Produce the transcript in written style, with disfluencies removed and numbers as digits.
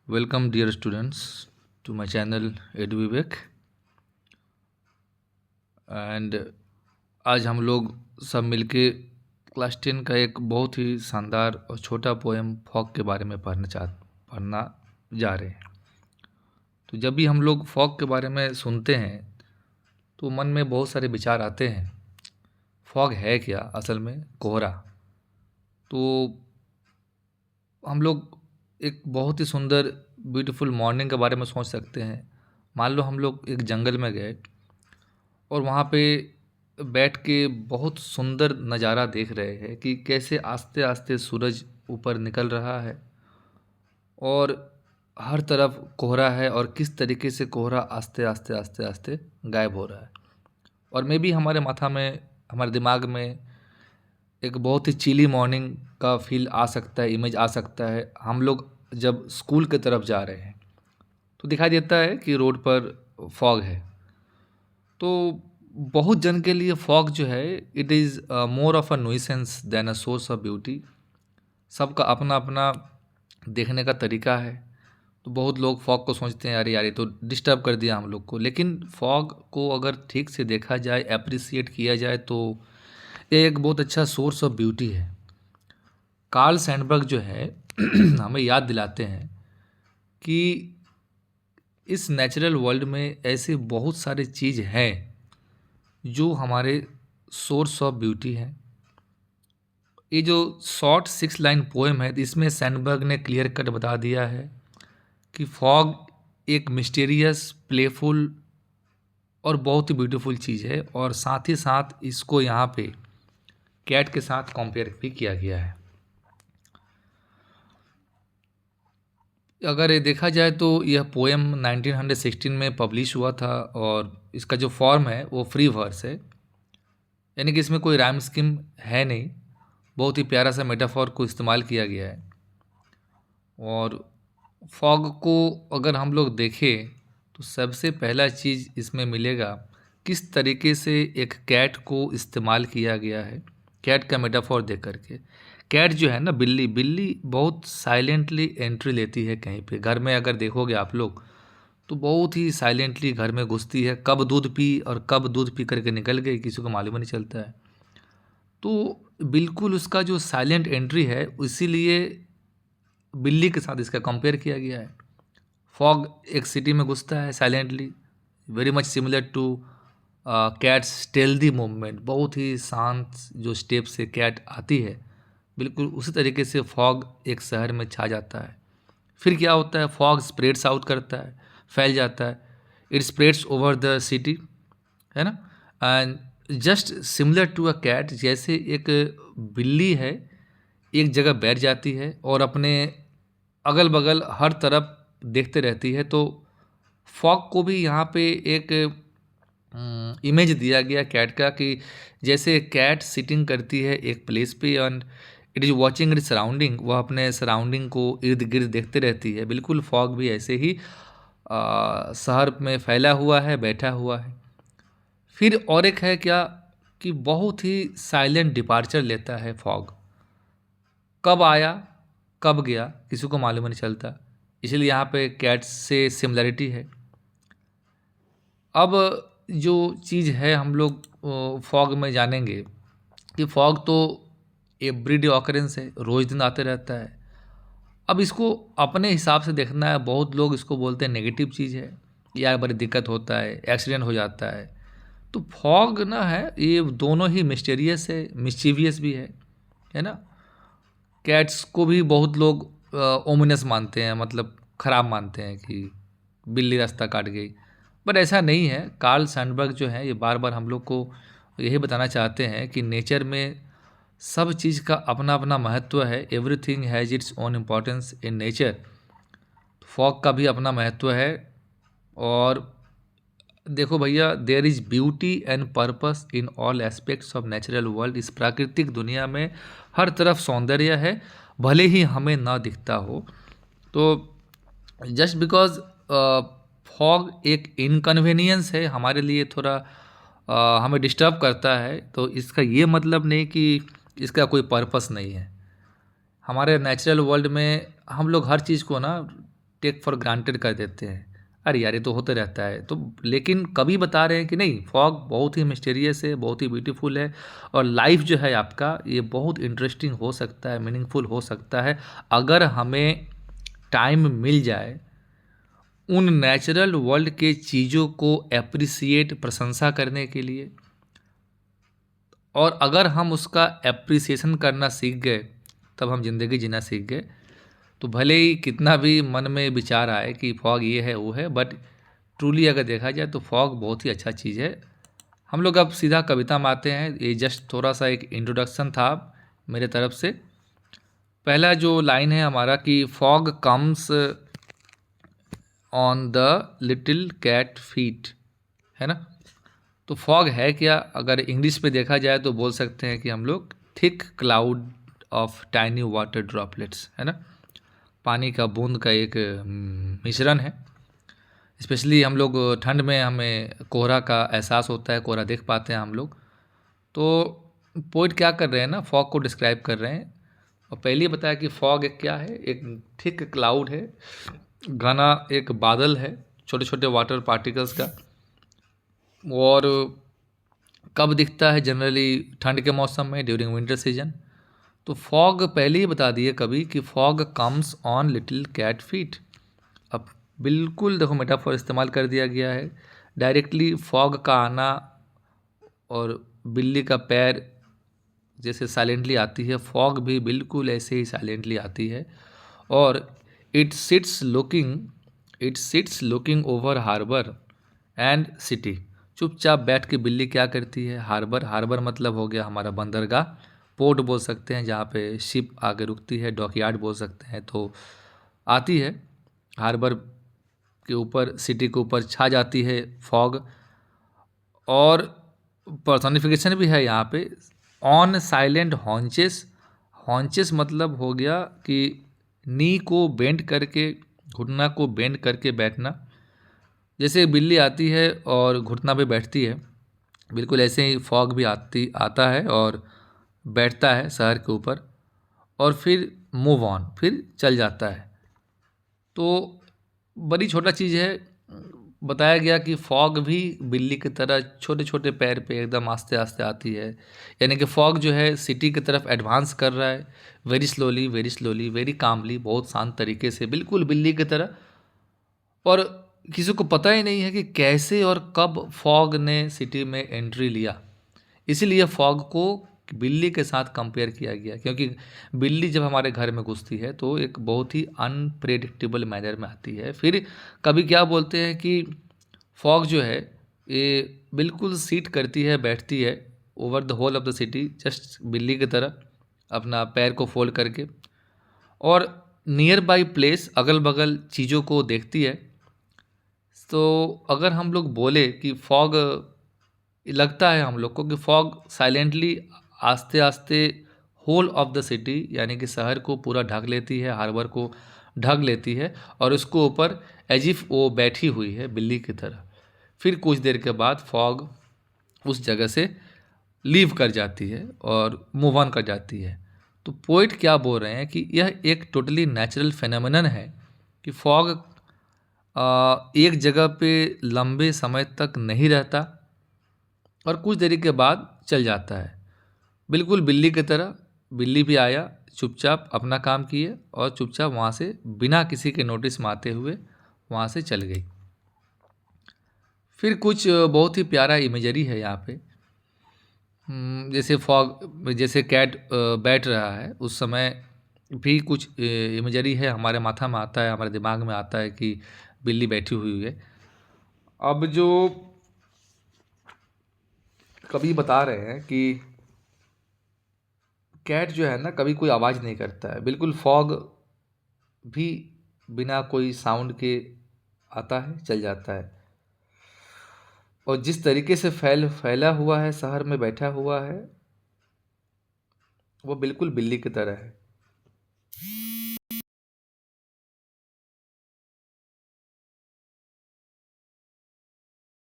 Welcome, dear students, to my channel EduVivek. And आज हम लोग सब मिलके क्लास 10 का एक बहुत ही शानदार और छोटा पोएम फॉग के बारे में पढ़ना जा रहे हैं। तो जब भी हम लोग फॉग के बारे में सुनते हैं तो मन में बहुत सारे विचार आते हैं। फॉग है क्या? असल में कोहरा। तो हम लोग एक बहुत ही सुंदर ब्यूटीफुल मॉर्निंग के बारे में सोच सकते हैं। मान लो हम लोग एक जंगल में गए और वहाँ पे बैठ के बहुत सुंदर नज़ारा देख रहे हैं कि कैसे आस्ते आस्ते सूरज ऊपर निकल रहा है और हर तरफ कोहरा है और किस तरीके से कोहरा आस्ते आस्ते आस्ते आस्ते गायब हो रहा है। और मे भी हमारे माथा में, हमारे दिमाग में एक बहुत ही चिली मॉर्निंग का फील आ सकता है, इमेज आ सकता है। हम लोग जब स्कूल की तरफ जा रहे हैं तो दिखाई देता है कि रोड पर फॉग है। तो बहुत जन के लिए फॉग जो है it is more of a nuisance than a source of beauty. सबका अपना अपना देखने का तरीका है। तो बहुत लोग फॉग को सोचते हैं अरे यार ये तो डिस्टर्ब कर दिया हम लोग को, लेकिन फॉग को अगर ठीक से देखा जाए, अप्रिसिएट किया जाए तो ये एक बहुत अच्छा सोर्स ऑफ ब्यूटी है। कार्ल सैंडबर्ग जो है हमें याद दिलाते हैं कि इस नेचुरल वर्ल्ड में ऐसे बहुत सारे चीज़ हैं जो हमारे सोर्स ऑफ ब्यूटी है। ये जो शॉर्ट 6 लाइन पोएम है इसमें सैंडबर्ग ने क्लियर कट बता दिया है कि फॉग एक मिस्टीरियस, प्लेफुल और बहुत ही ब्यूटीफुल चीज़ है। और साथ ही साथ इसको यहाँ पे कैट के साथ कंपेयर भी किया गया है। अगर ये देखा जाए तो यह पोएम 1916 में पब्लिश हुआ था और इसका जो फॉर्म है वो फ्री वर्स है, यानी कि इसमें कोई राइम स्कीम है नहीं। बहुत ही प्यारा सा मेटाफॉर को इस्तेमाल किया गया है। और फॉग को अगर हम लोग देखें तो सबसे पहला चीज़ इसमें मिलेगा किस तरीके से एक कैट को इस्तेमाल किया गया है। कैट का मेटाफॉर देख करके, कैट जो है ना, बिल्ली बिल्ली बहुत साइलेंटली एंट्री लेती है कहीं पे। घर में अगर देखोगे आप लोग तो बहुत ही साइलेंटली घर में घुसती है, कब दूध पी और कब दूध पी करके निकल गई किसी को मालूम नहीं चलता है। तो बिल्कुल उसका जो साइलेंट एंट्री है इसीलिए बिल्ली के साथ इसका कंपेयर किया गया है। फॉग एक सिटी में घुसता है silently, very much similar to cats stealthy movement. बहुत ही शांत जो स्टेप से कैट आती है, बिल्कुल उसी तरीके से फॉग एक शहर में छा जाता है। फिर क्या होता है, फॉग स्प्रेड्स आउट करता है, फैल जाता है, it spreads over the city, है ना। And just similar to a cat, जैसे एक बिल्ली है एक जगह बैठ जाती है और अपने अगल बगल हर तरफ देखते रहती है, तो फॉग को भी यहाँ पे एक इमेज दिया गया कैट का कि जैसे कैट सिटिंग करती है एक प्लेस पे and it is watching it surrounding, वह अपने सराउंडिंग को इर्द गिर्द देखते रहती है। बिल्कुल फॉग भी ऐसे ही शहर में फैला हुआ है, बैठा हुआ है। फिर और एक है क्या कि बहुत ही साइलेंट डिपार्चर लेता है फॉग। कब आया कब गया किसी को मालूम नहीं चलता, इसलिए यहाँ पे कैट्स से सिमिलरिटी है। अब जो चीज़ है हम लोग फॉग में जानेंगे कि फॉग तो एवरीडे ऑकरेंस है, रोज़ दिन आते रहता है। अब इसको अपने हिसाब से देखना है। बहुत लोग इसको बोलते हैं नेगेटिव चीज़ है, यार बड़ी दिक्कत होता है, एक्सीडेंट हो जाता है। तो फॉग ना है, ये दोनों ही मिस्टीरियस है, मिस्चीवियस भी है ना। कैट्स को भी बहुत लोग ओमिनस मानते हैं, मतलब ख़राब मानते हैं कि बिल्ली रास्ता काट गई, बट ऐसा नहीं है। कार्ल सैंडबर्ग जो है ये बार बार हम लोग को यही बताना चाहते हैं कि नेचर में सब चीज़ का अपना अपना महत्व है। Everything has its own importance in nature. Fog का भी अपना महत्व है। और देखो भैया, there is beauty and purpose in all aspects of natural world. इस प्राकृतिक दुनिया में हर तरफ सौंदर्य है, भले ही हमें ना दिखता हो। तो जस्ट बिकॉज फॉग एक इनकन्वीनियंस है हमारे लिए, थोड़ा हमें डिस्टर्ब करता है, तो इसका ये मतलब नहीं कि इसका कोई पर्पस नहीं है। हमारे नेचुरल वर्ल्ड में हम लोग हर चीज़ को ना टेक फॉर ग्रांटेड कर देते हैं, अरे यार ये तो होते रहता है। तो लेकिन कभी बता रहे हैं कि नहीं, फॉग बहुत ही मिस्टीरियस है, बहुत ही ब्यूटीफुल है, और लाइफ जो है आपका ये बहुत इंटरेस्टिंग हो सकता है, मीनिंगफुल हो सकता है, अगर हमें टाइम मिल जाए उन नेचुरल वर्ल्ड के चीज़ों को एप्रिसिएट, प्रशंसा करने के लिए। और अगर हम उसका एप्रिसिएशन करना सीख गए, तब हम ज़िंदगी जीना सीख गए। तो भले ही कितना भी मन में विचार आए कि फॉग ये है वो है, बट ट्रूली अगर देखा जाए तो फॉग बहुत ही अच्छा चीज़ है। हम लोग अब सीधा कविता में आते हैं। ये जस्ट थोड़ा सा एक इंट्रोडक्शन था मेरे तरफ से। पहला जो लाइन है हमारा कि fog comes on the little cat feet, है ना। तो फॉग है क्या, अगर इंग्लिश में देखा जाए तो बोल सकते हैं कि हम लोग thick cloud of tiny water droplets, है ना। पानी का बूंद का एक मिश्रण है। स्पेशली हम लोग ठंड में हमें कोहरा का एहसास होता है, कोहरा देख पाते हैं हम लोग। तो पोइट क्या कर रहे हैं ना, फॉग को डिस्क्राइब कर रहे हैं। और पहले ही बताया कि फॉग एक क्या है, एक थिक क्लाउड है, घना एक बादल है, छोटे छोटे वाटर पार्टिकल्स का। और कब दिखता है, जनरली ठंड के मौसम में, ड्यूरिंग विंटर सीजन। तो फॉग पहले ही बता दिए कभी कि fog comes on little cat feet. अब बिल्कुल देखो मेटाफोर इस्तेमाल कर दिया गया है। डायरेक्टली फॉग का आना और बिल्ली का पैर जैसे साइलेंटली आती है, फॉग भी बिल्कुल ऐसे ही साइलेंटली आती है। और it sits looking over harbour and city. चुपचाप बैठ के बिल्ली क्या करती है, हार्बर मतलब हो गया हमारा बंदरगाह, पोर्ट बोल सकते हैं जहाँ पे शिप आगे रुकती है, डॉकयार्ड बोल सकते हैं। तो आती है हार्बर के ऊपर, सिटी के ऊपर छा जाती है फॉग। और पर्सोनिफिकेशन भी है यहाँ पे, ऑन साइलेंट हॉन्चेस। हॉन्चेस मतलब हो गया कि नी को बेंड करके, घुटना को बेंड करके बैठना। जैसे बिल्ली आती है और घुटना पे बैठती है, बिल्कुल ऐसे ही फॉग भी आता है और बैठता है शहर के ऊपर, और फिर मूव ऑन, फिर चल जाता है। तो बड़ी छोटा चीज़ है। बताया गया कि फॉग भी बिल्ली की तरह छोटे छोटे पैर पे एकदम आस्ते आस्ते आती है। यानी कि फॉग जो है सिटी की तरफ एडवांस कर रहा है, वेरी स्लोली वेरी कामली, बहुत शांत तरीके से, बिल्कुल बिल्ली की तरह। और किसी को पता ही नहीं है कि कैसे और कब फॉग ने सिटी में एंट्री लिया। इसीलिए फॉग को बिल्ली के साथ कंपेयर किया गया, क्योंकि बिल्ली जब हमारे घर में घुसती है तो एक बहुत ही अनप्रेडिक्टेबल मैनर में आती है। फिर कभी क्या बोलते हैं कि फॉग जो है ये बिल्कुल सीट करती है, बैठती है over the whole of the city, just बिल्ली की तरह अपना पैर को फोल्ड करके, और नियर बाई प्लेस, अगल बगल चीज़ों को देखती है। तो अगर हम लोग बोले कि फॉग, लगता है हम लोग को कि फॉग साइलेंटली आस्ते आस्ते होल ऑफ द सिटी यानी कि शहर को पूरा ढक लेती है, हार्बर को ढक लेती है, और उसको ऊपर एज इफ वो बैठी हुई है बिल्ली की तरह। फिर कुछ देर के बाद फॉग उस जगह से लीव कर जाती है और मूव ऑन कर जाती है। तो पोइट क्या बोल रहे हैं कि यह एक टोटली नेचुरल फेनोमेनन है कि फॉग एक जगह पे लंबे समय तक नहीं रहता और कुछ देरी के बाद चल जाता है, बिल्कुल बिल्ली की तरह। बिल्ली भी आया, चुपचाप अपना काम किए और चुपचाप वहाँ से बिना किसी के नोटिस में आते हुए वहाँ से चल गई। फिर कुछ बहुत ही प्यारा इमेजरी है यहाँ पे। जैसे फॉग, जैसे कैट बैठ रहा है उस समय भी कुछ इमेजरी है, हमारे माथा में आता है, हमारे दिमाग में आता है कि बिल्ली बैठी हुई है। अब जो कभी बता रहे हैं कि कैट जो है ना कभी कोई आवाज़ नहीं करता है, बिल्कुल फॉग भी बिना कोई साउंड के आता है, चल जाता है। और जिस तरीके से फैला हुआ है, शहर में बैठा हुआ है, वो बिल्कुल बिल्ली की तरह है।